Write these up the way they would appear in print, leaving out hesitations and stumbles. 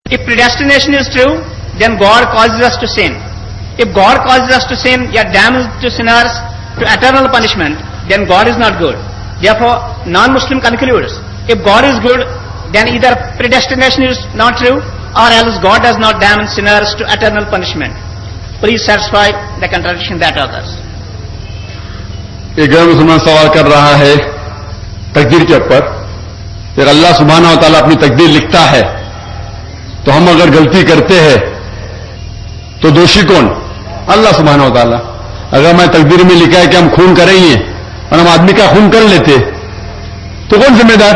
If predestination is true, then God causes us to sin. If God causes us to sin, or damns to sinners to eternal punishment, then God is not good. Therefore, non-Muslim concludes, if God is good, then either predestination is not true, or else God does not damn sinners to eternal punishment. Please satisfy the contradiction that occurs. ایک غیر مسلمان سوال کر رہا ہے تقدیر کے اوپر کہ اللہ سبحانہ و تعالیٰ اپنی تقدیر لکھتا ہے تو ہم اگر غلطی کرتے ہیں تو دوشی کون؟ اللہ سبحانہ و تعالیٰ. اگر میں تقدیر میں لکھا ہے کہ ہم خون کریں گے اور ہم آدمی کا خون کر لیتے تو کون ذمہ دار؟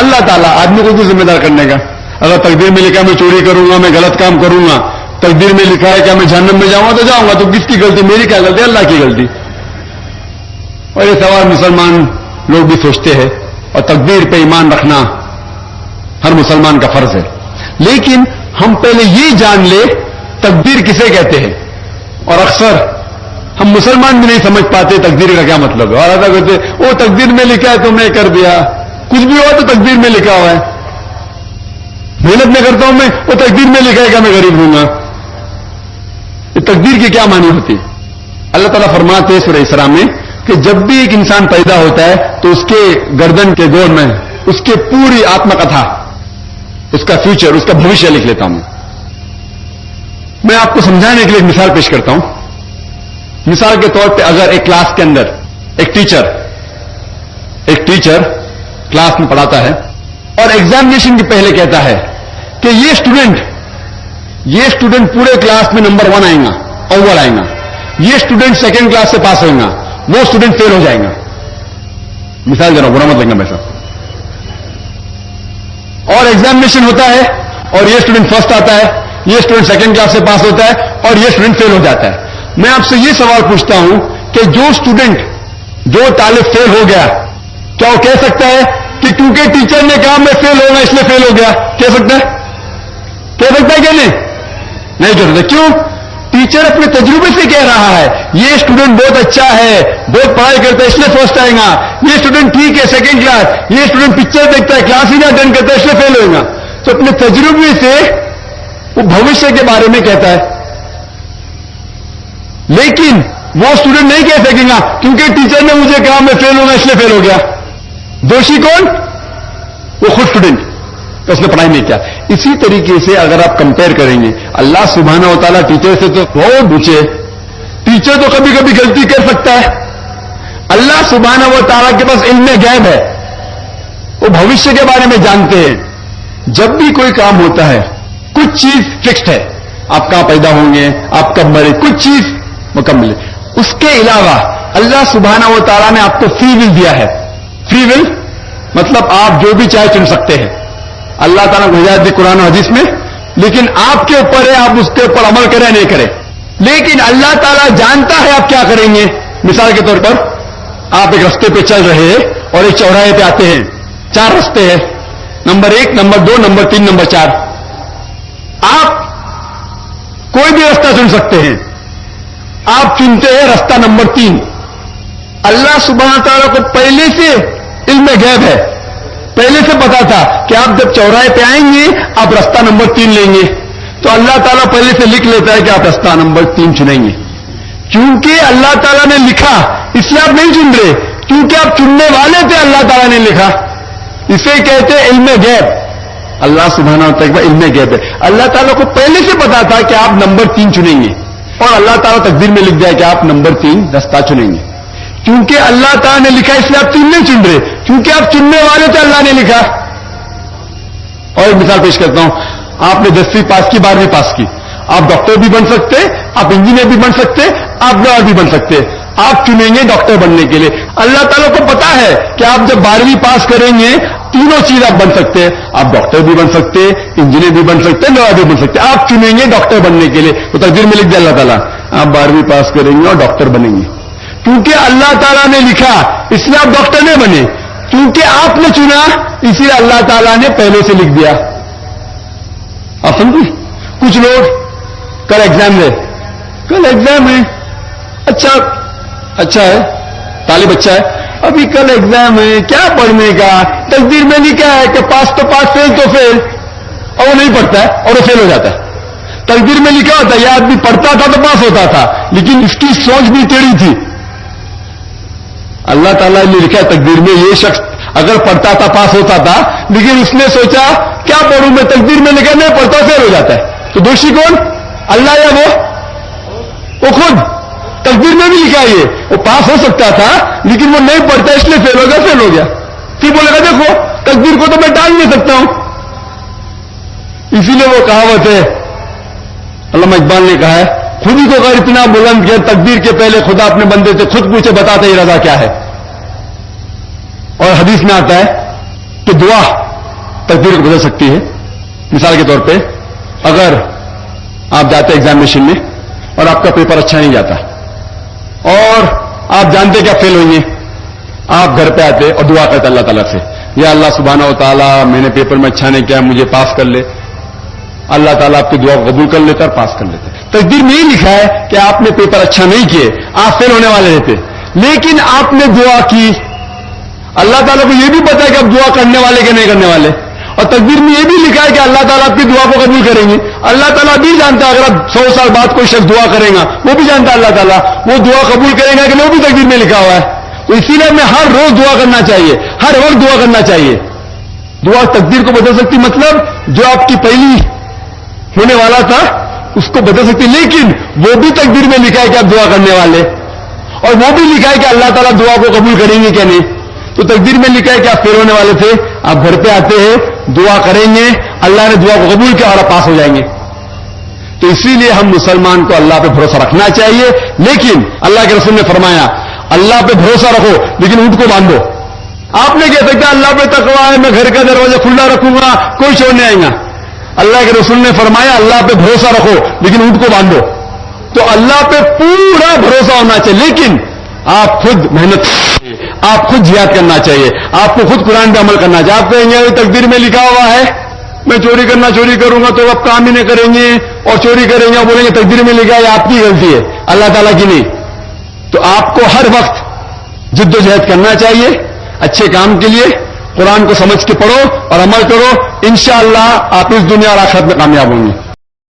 اللہ تعالیٰ. آدمی کو کیوں ذمہ دار کرنے کا؟ اگر تقدیر میں لکھا ہے میں چوری کروں گا، میں غلط کام کروں گا، تقدیر میں لکھا ہے کہ میں جہنم میں جاؤں گا تو جاؤں گا، تو کس کی غلطی؟ میری کیا غلطی؟ اللہ کی غلطی. اور یہ سوال مسلمان لوگ بھی سوچتے ہیں، اور تقدیر پہ ایمان رکھنا ہر مسلمان کا فرض ہے. لیکن ہم پہلے یہ جان لے تقدیر کسے کہتے ہیں. اور اکثر ہم مسلمان بھی نہیں سمجھ پاتے تقدیر کا کیا مطلب ہے، اور ایسا کہتے وہ تقدیر میں لکھا ہے تو میں کر دیا. کچھ بھی ہوا تو تقدیر میں لکھا ہوا ہے. محنت میں کرتا ہوں میں، وہ تقدیر میں لکھا ہے کہ میں غریب ہوں گا. یہ تقدیر کی کیا معنی ہوتی؟ اللہ تعالیٰ فرماتے ہیں سورہ اسراء میں کہ جب بھی ایک انسان پیدا ہوتا ہے تو اس کے گردن کے گود میں اس کے پوری آتما کتھا، اس کا فیوچر، اس کا بھوشیہ لکھ لیتا ہوں. میں آپ کو سمجھانے کے لیے ایک مثال پیش کرتا ہوں. مثال کے طور پہ اگر ایک کلاس کے اندر ایک ٹیچر کلاس میں پڑھاتا ہے اور ایگزامینیشن کے پہلے کہتا ہے کہ یہ اسٹوڈنٹ پورے کلاس میں نمبر 1 آئیں گا، اول آئیں گا، یہ اسٹوڈنٹ سیکنڈ کلاس سے پاس ہوئیں گا، وہ اسٹوڈنٹ فیل ہو جائیں گا. مثال دے رہا ہوں، برا مت لیں گا میرا. اور ایگزامینیشن ہوتا ہے اور یہ اسٹوڈنٹ فرسٹ آتا ہے، یہ اسٹوڈنٹ سیکنڈ کلاس سے پاس ہوتا ہے اور یہ اسٹوڈنٹ فیل ہو جاتا ہے. میں آپ سے یہ سوال پوچھتا ہوں کہ جو طالب فیل ہو گیا، کیا وہ کہہ سکتا ہے کہ کیونکہ ٹیچر نے کہا میں فیل ہوگا اس لیے فیل ہو گیا؟ کہہ سکتا ہے کہ نہیں کہہ سکتا. کیوں؟ ٹیچر اپنے تجربے سے کہہ رہا ہے یہ اسٹوڈنٹ بہت اچھا ہے، بہت پڑھائی کرتا ہے اس لیے فرسٹ آئے گا، یہ اسٹوڈنٹ ٹھیک ہے سیکنڈ کلاس، یہ اسٹوڈنٹ پکچر دیکھتا ہے کلاس ہی نہیں اٹینڈ کرتا ہے اس لیے فیل ہوئے گا. تو اپنے تجربے سے وہ بھوشیہ کے بارے میں کہتا ہے. لیکن وہ اسٹوڈنٹ نہیں کہہ سکے گا کیونکہ ٹیچر نے مجھے کہا میں فیل ہوگا اس لیے فیل ہو گیا. دوشی کون؟ وہ خود اسٹوڈنٹ، تو اس نے پڑھائی نہیں کیا. اسی طریقے سے اگر آپ کمپیئر کریں گے، اللہ سبحانہ و تعالیٰ ٹیچر سے تو بہت اونچے. ٹیچر تو کبھی کبھی غلطی کر سکتا ہے. اللہ سبحانہ و تعالیٰ کے پاس علم غیب ہے، وہ بھوشیہ کے بارے میں جانتے ہیں. جب بھی کوئی کام ہوتا ہے کچھ چیز فکسڈ ہے، آپ کہاں پیدا ہوں گے، آپ کب مرے، کچھ چیز مکمل ہے. اس کے علاوہ اللہ سبحانہ و تعالیٰ نے آپ کو فری ول دیا ہے. فری ول مطلب آپ جو بھی چاہے چن سکتے ہیں. اللہ تعالیٰ کو ہدایت دی قرآن و حدیث میں، لیکن آپ کے اوپر ہے آپ اس کے اوپر عمل کریں نہیں کریں. لیکن اللہ تعالیٰ جانتا ہے آپ کیا کریں گے. مثال کے طور پر آپ ایک رستے پہ چل رہے ہیں اور ایک چوراہے پہ آتے ہیں. 4 رستے ہیں، نمبر 1، نمبر 2، نمبر 3، نمبر 4. آپ کوئی بھی رستہ چن سکتے ہیں. آپ چنتے ہیں رستہ نمبر 3. اللہ سبحانہ تعالیٰ کو پہلے سے علم غیب ہے، پہلے سے پتا تھا کہ آپ جب چوراہے پہ آئیں گے آپ رستہ نمبر 3 لیں گے. تو اللہ تعالیٰ پہلے سے لکھ لیتا ہے کہ آپ رستہ نمبر 3 چنیں گے. کیونکہ اللہ تعالیٰ نے لکھا اس لیے آپ نہیں چن رہے، کیونکہ آپ چننے والے تھے، اللہ تعالیٰ نے لکھا. اسے کہتے ہیں علم غیب. اللہ سبحانہ و تعالیٰ علم غیب ہے. اللہ تعالیٰ کو پہلے سے پتا تھا کہ آپ نمبر 3 چنیں گے، اور اللہ تعالیٰ تقدیر میں لکھ دیا کہ آپ نمبر 3 رستہ چنیں گے. کیونکہ اللہ تعالیٰ نے لکھا اس لیے آپ 3 نہیں چن رہے، کیونکہ آپ چننے والے تھے، اللہ نے لکھا. اور ایک مثال پیش کرتا ہوں. آپ نے 10ویں پاس کی، 12ویں پاس کی. آپ ڈاکٹر بھی بن سکتے، آپ انجینئر بھی بن سکتے، آپ لائر بھی بن سکتے. آپ چنیں گے ڈاکٹر بننے کے لیے. اللہ تعالیٰ کو پتا ہے کہ آپ جب 12ویں پاس کریں گے تینوں چیز آپ بن سکتے ہیں. آپ ڈاکٹر بھی بن سکتے، انجینئر بھی بن سکتے، لائر بھی بن سکتے. آپ چنیں گے ڈاکٹر بننے کے لیے، تو تقدیر میں لکھ دیا اللہ تعالیٰ آپ 12ویں پاس کریں گے اور ڈاکٹر بنیں گے. کیونکہ اللہ تعالیٰ نے لکھا اس لیے آپ ڈاکٹر نہیں بنے، کیونکہ آپ نے چنا اسی لیے اللہ تعالیٰ نے پہلے سے لکھ دیا. آپ سمجھے؟ کچھ لوگ کل ایگزام ہے، اچھا ہے، طالب اچھا ہے، ابھی کل ایگزام ہے، کیا پڑھنے کا، تقدیر میں لکھا ہے کہ پاس تو پاس، فیل تو فیل. اور وہ نہیں پڑھتا ہے اور وہ فیل ہو جاتا ہے. تقدیر میں لکھا ہوتا ہے یہ آدمی پڑھتا تھا تو پاس ہوتا تھا, لیکن اس کی سوچ بھی ٹیڑھی تھی. اللہ تعالیٰ نے لکھا ہے تقدیر میں یہ شخص اگر پڑھتا تھا پاس ہوتا تھا, لیکن اس نے سوچا کیا پڑھوں میں, تقدیر میں لکھا نہیں پڑھتا فیل ہو جاتا ہے. تو دوشی کون, اللہ یا وہ خود. تقدیر میں بھی لکھا ہے یہ وہ پاس ہو سکتا تھا لیکن وہ نہیں پڑھتا اس لیے فیل ہو گیا. پھر بولے گا دیکھو تقدیر کو تو میں ٹال نہیں سکتا ہوں. اسی لیے وہ کہاوت ہے علامہ اقبال نے کہا ہے خود ہی کو اگر اتنا بلند کیا تقدیر کے پہلے خدا اپنے بندے سے خود پوچھے بتاتے یہ رضا کیا ہے. اور حدیث میں آتا ہے کہ دعا تقدیر کو بدل سکتی ہے. مثال کے طور پہ اگر آپ جاتے ایگزامینیشن میں اور آپ کا پیپر اچھا نہیں جاتا اور آپ جانتے کہ آپ فیل ہوئیں گے, آپ گھر پہ آتے اور دعا کرتے اللہ تعالیٰ سے یا اللہ سبحانہ و تعالیٰ میں نے پیپر میں اچھا نہیں کیا مجھے پاس کر لے. اللہ تعالیٰ آپ کی دعا کو قبول کر لیتا اور پاس کر لیتے. تقدیر میں یہ لکھا ہے کہ آپ نے پیپر اچھا نہیں کیے, آپ فیل ہونے والے رہتے, لیکن آپ نے دعا کی. اللہ تعالیٰ کو یہ بھی پتا ہے کہ آپ دعا کرنے والے کہ نہیں کرنے والے, اور تقدیر میں یہ بھی لکھا ہے کہ اللہ تعالیٰ آپ کی دعا کو قبول کریں گے. اللہ تعالیٰ بھی جانتا ہے اگر آپ 100 سال بعد کوئی شخص دعا کرے گا وہ بھی جانتا ہے اللہ تعالیٰ وہ دعا قبول کرے گا کہ نہیں, وہ بھی تقدیر میں لکھا ہوا ہے. تو اسی لیے ہمیں ہر روز دعا کرنا چاہیے, ہر وقت دعا کرنا چاہیے. دعا تقدیر کو بدل سکتی, مطلب جو آپ کی پہلی ہونے والا تھا اس کو بدل سکتی, لیکن وہ بھی تقدیر میں لکھا ہے کہ آپ دعا کرنے والے, اور وہ بھی لکھا ہے کہ اللہ تعالیٰ دعا کو قبول کریں گے کہ نہیں. تو تقدیر میں لکھا ہے کہ آپ فیل ہونے والے تھے, آپ گھر پہ آتے ہیں دعا کریں گے, اللہ نے دعا کو قبول کیا اور آپ پاس ہو جائیں گے. تو اسی لیے ہم مسلمان کو اللہ پہ بھروسہ رکھنا چاہیے, لیکن اللہ کے رسول نے فرمایا اللہ پہ بھروسہ رکھو لیکن اونٹ کو باندھو. آپ نے کہہ سکتا اللہ پہ تقویٰ ہے میں گھر کا دروازہ کھلا رکھوں گا کوئی چور نہیں آئے گا. اللہ کے رسول نے فرمایا اللہ پہ بھروسہ رکھو لیکن اونٹ کو باندھو. تو اللہ پہ پورا بھروسہ ہونا چاہیے, لیکن آپ خود محنت, آپ خود جہاد کرنا چاہیے, آپ کو خود قرآن پہ عمل کرنا چاہیے. آپ کہیں گے تقدیر میں لکھا ہوا ہے میں چوری کروں گا تو آپ کام ہی نہیں کریں گے اور چوری کریں گے اور بولیں گے تقدیر میں لکھا ہے آپ کی غلطی ہے اللہ تعالیٰ کی نہیں. تو آپ کو ہر وقت جد و جہد کرنا چاہیے اچھے کام کے لیے. قرآن کو سمجھ کے پڑھو اور عمل کرو, انشاءاللہ آپ اس دنیا اور آخرت میں کامیاب ہوں گے.